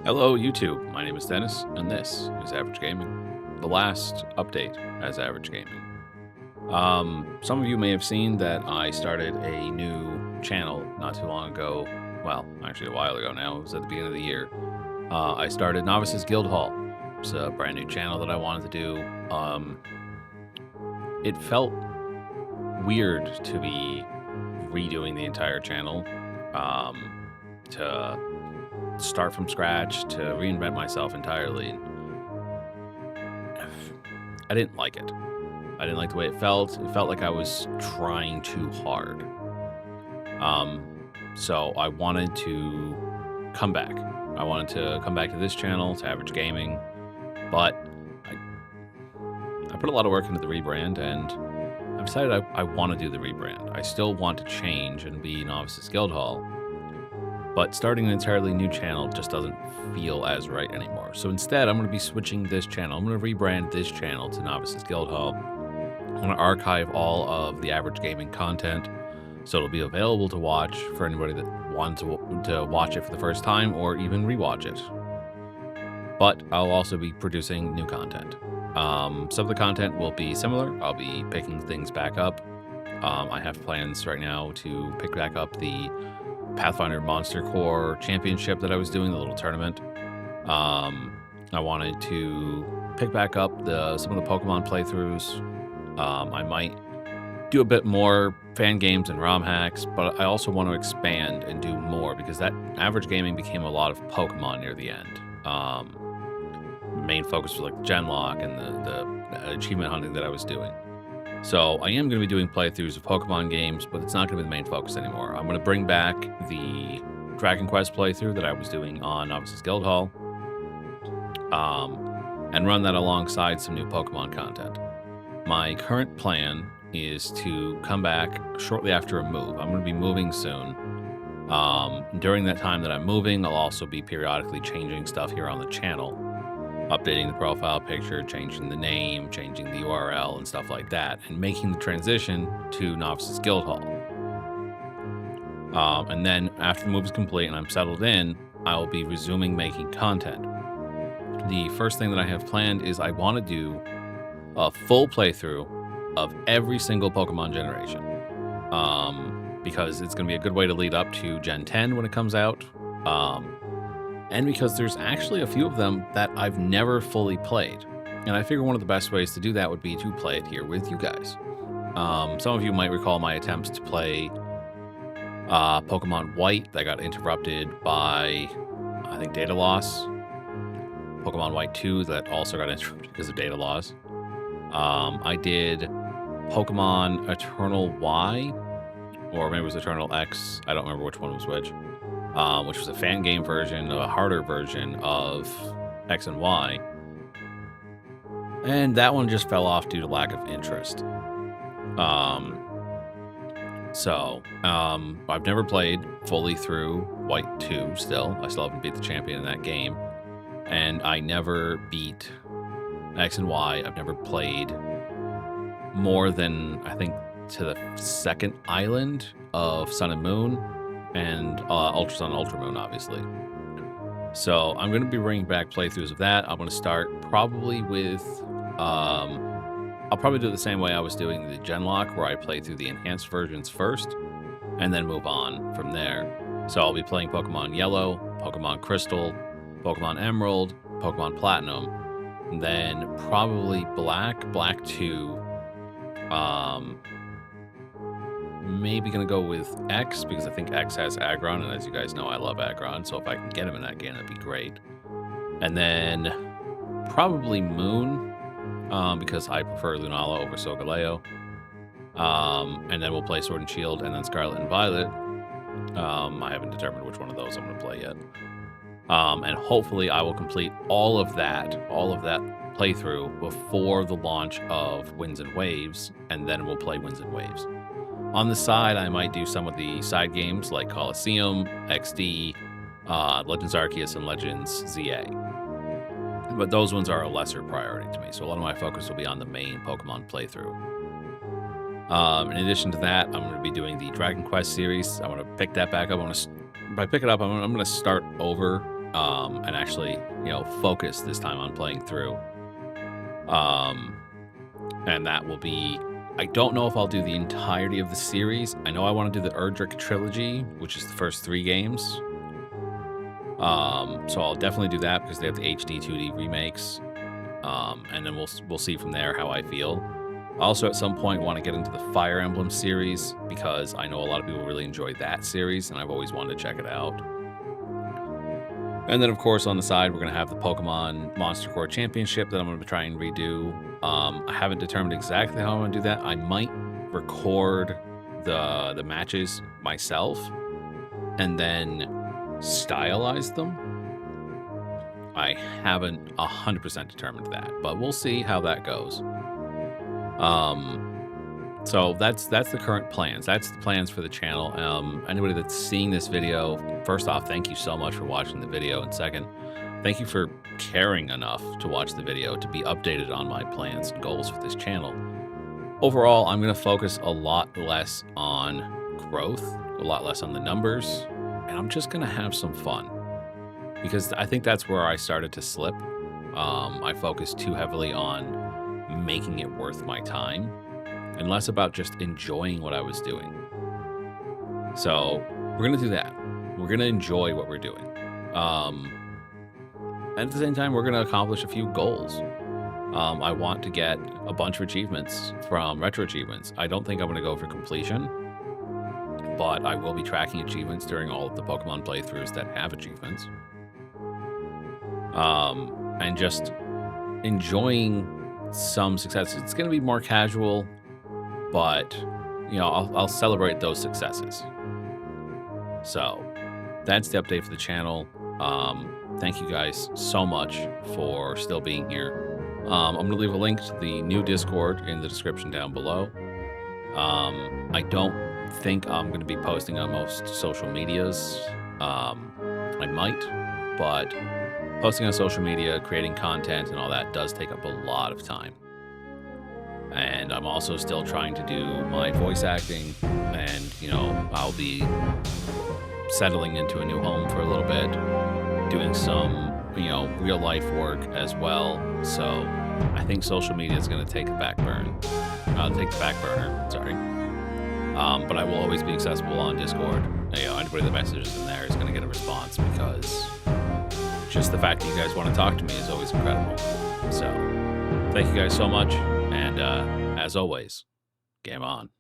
Hello, YouTube. My name is Dennis, and this is Average Gaming. The last update as Average Gaming. Some of you may have seen that I started a new channel not too long ago. Well, actually, a while ago now. It was at the beginning of the year. I started Novices Guild Hall. It's a brand new channel that I wanted to do. It felt weird to be redoing the entire channel. To start from scratch, to reinvent myself entirely. I didn't like it. I didn't like the way it felt. It felt like I was trying too hard. So I wanted to come back. I wanted to come back to this channel, to Average Gaming, but I put a lot of work into the rebrand, and I've decided I want to do the rebrand. I still want to change and be Novices Guild Hall, but starting an entirely new channel just doesn't feel as right anymore. So instead, I'm going to be switching this channel. I'm going to rebrand this channel to Novices Guild Hall. I'm going to archive all of the Average Gaming content, so it'll be available to watch for anybody that wants to watch it for the first time or even rewatch it. But I'll also be producing new content. Some of the content will be similar. I'll be picking things back up. I have plans right now to pick back up the Pathfinder Monster Core Championship that I was doing, the little tournament. I wanted to pick back up some of the Pokemon playthroughs. I might do a bit more fan games and ROM hacks, but I also want to expand and do more because that Average Gaming became a lot of Pokemon near the end. Main focus was like Genlock and the achievement hunting that I was doing. So I am going to be doing playthroughs of Pokemon games, but it's not going to be the main focus anymore. I'm going to bring back the Dragon Quest playthrough that I was doing on Novices Guild Hall, and run that alongside some new Pokemon content. My current plan is to come back shortly after a move. I'm going to be moving soon. During that time that I'm moving, I'll also be periodically changing stuff here on the channel. Updating the profile picture, changing the name, changing the URL, and stuff like that, and making the transition to Novices Guild Hall. And then after the move is complete and I'm settled in, I will be resuming making content. The first thing that I have planned is I want to do a full playthrough of every single Pokemon generation, because it's going to be a good way to lead up to Gen 10 when it comes out. And because there's actually a few of them that I've never fully played. And I figure one of the best ways to do that would be to play it here with you guys. Some of you might recall my attempts to play Pokemon White that got interrupted by, I think, data loss. Pokemon White 2 that also got interrupted because of data loss. I did Pokemon Eternal Y, or maybe it was Eternal X. I don't remember which one was which was a fan game version, a harder version of X and Y. And that one just fell off due to lack of interest. I've never played fully through White 2 still. I still haven't beat the champion in that game. And I never beat X and Y. I've never played more than, I think, to the second island of Sun and Moon, and Ultra Sun, Ultra Moon, obviously. So I'm going to be bringing back playthroughs of that. I'm going to start probably with, I'll probably do it the same way I was doing the Genlock, where I play through the enhanced versions first, and then move on from there. So I'll be playing Pokemon Yellow, Pokemon Crystal, Pokemon Emerald, Pokemon Platinum, and then probably Black 2, maybe going to go with X, because I think X has Aggron, and as you guys know, I love Aggron, so if I can get him in that game, that'd be great. And then probably Moon, because I prefer Lunala over Solgaleo. And then we'll play Sword and Shield, and then Scarlet and Violet. I haven't determined which one of those I'm going to play yet. And hopefully I will complete all of that playthrough before the launch of Winds and Waves, and then we'll play Winds and Waves. On the side, I might do some of the side games like Coliseum, XD, Legends Arceus, and Legends ZA. But those ones are a lesser priority to me, so a lot of my focus will be on the main Pokemon playthrough. In addition to that, I'm going to be doing the Dragon Quest series. I want to pick that back up. If I pick it up, I'm going to start over and actually, focus this time on playing through. Um, and that will be. I don't know if I'll do the entirety of the series. I know I want to do the Erdrick trilogy, which is the first 3 games. So I'll definitely do that because they have the HD 2D remakes. And then we'll see from there how I feel. I also, at some point, want to get into the Fire Emblem series because I know a lot of people really enjoy that series, and I've always wanted to check it out. And then, of course, on the side, we're going to have the Pokemon Monster Core Championship that I'm going to try and redo. I haven't determined exactly how I'm going to do that. I might record the matches myself and then stylize them. I haven't 100% determined that, but we'll see how that goes. So that's the current plans. That's the plans for the channel. Anybody that's seeing this video, first off, thank you so much for watching the video. And second, thank you for caring enough to watch the video to be updated on my plans and goals for this channel. Overall, I'm going to focus a lot less on growth, a lot less on the numbers, and I'm just going to have some fun. Because I think that's where I started to slip. I focused too heavily on making it worth my time and less about just enjoying what I was doing. So we're going to do that. We're going to enjoy what we're doing. And at the same time, we're going to accomplish a few goals. I want to get a bunch of achievements from Retro Achievements. I don't think I'm going to go for completion, but I will be tracking achievements during all of the Pokemon playthroughs that have achievements. And just enjoying some successes. It's going to be more casual, but I'll celebrate those successes. So that's the update for the channel. Thank you guys so much for still being here. I'm going to leave a link to the new Discord in the description down below. I don't think I'm going to be posting on most social medias. I might, but posting on social media, creating content and all that does take up a lot of time. And I'm also still trying to do my voice acting, and I'll be settling into a new home for a little bit, doing some real life work as well. So I think social media is going to take the back burner. Sorry. But I will always be accessible on Discord. Anybody that messages in there is going to get a response, because just the fact that you guys want to talk to me is always incredible. So thank you guys so much. And as always, game on.